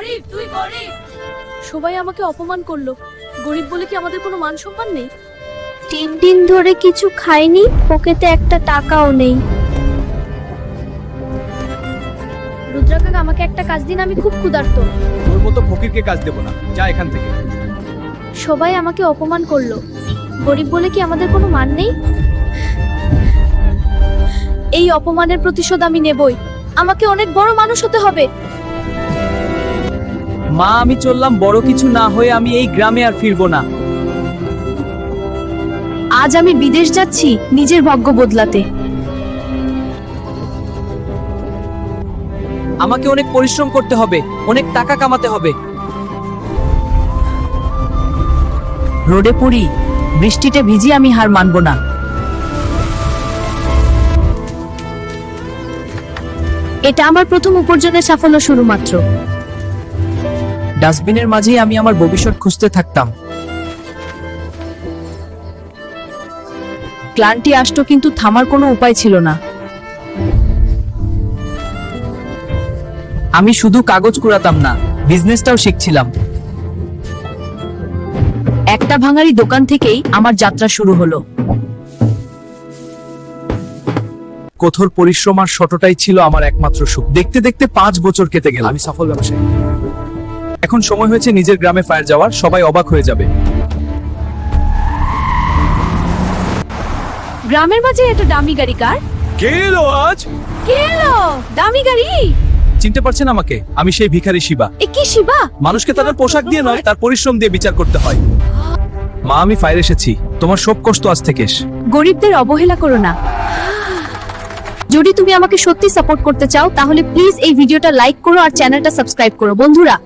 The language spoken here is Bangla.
গরিব, তুই গরিব। সবাই আমাকে অপমান করলো। গরিব বলে কি আমাদের কোনো মান সম্মান নেই? 3 দিন ধরে কিছু খাইনি, পকেটে একটা টাকাও নেই। রুদ্রা কাকা, আমাকে একটা কাজ দিন, আমি খুব ক্ষুধার্ত। তোর মতো ফকিরকে কাজ দেব না, যা এখান থেকে। সবাই আমাকে অপমান করলো। গরিব বলে কি আমাদের কোনো মান নেই? এই অপমানের প্রতিশোধ আমি নেবই। আমাকে অনেক বড় মানুষ হতে হবে। মা, আমি চললাম, বড় কিছু না হয়ে আমি এই গ্রামে আর ফিরবো না। আজ আমি বিদেশ যাচ্ছি নিজের ভাগ্য বদলাতে। আমাকে অনেক পরিশ্রম করতে হবে, অনেক টাকা কামাতে হবে। রোডে পড়ি, বৃষ্টিতে ভিজি, আমি হার মানব না। এটা আমার প্রথম উপার্জনের সাফল্য শুরু মাত্র। ডাস্টবিনের মাঝেই আমি আমার ভবিষ্যৎ খুঁজতে থাকতাম। ক্লান্তি আসতো, কিন্তু থামার কোনো উপায় ছিল না। আমি শুধু কাগজ কুড়াতাম না, বিজনেসটাও শিখছিলাম। একটা ভাঙারি দোকান থেকেই আমার যাত্রা শুরু হলো। কঠোর পরিশ্রম আর শতটাই ছিল আমার একমাত্র সুখ। দেখতে দেখতে 5 বছর কেটে গেল। আমি সফল ব্যবসায়ী। এখন সময় হয়েছে নিজের গ্রামে ফায়ার যাওয়ার। সবাই অবাক হয়ে যাবে। গ্রামের মাঝে এত দামি গাড়ি কার? কে এলো আজ? কে এলো? দামি গাড়ি? চিনতে পারছেন আমাকে? আমি সেই ভিখারি শিবা। এ কি শিবা? মানুষকে তাদের পোশাক দিয়ে নয়, তার পরিশ্রম দিয়ে বিচার করতে হয়। মা, আমি ফায়ার এসেছি। তোমার সব কষ্ট আজ থেকে শেষ। গরিবদের অবহেলা করো না। যদি তুমি আমাকে সত্যি সাপোর্ট করতে চাও, তাহলে প্লিজ এই ভিডিওটা লাইক করো আর চ্যানেলটা সাবস্ক্রাইব করো। বন্ধুরা,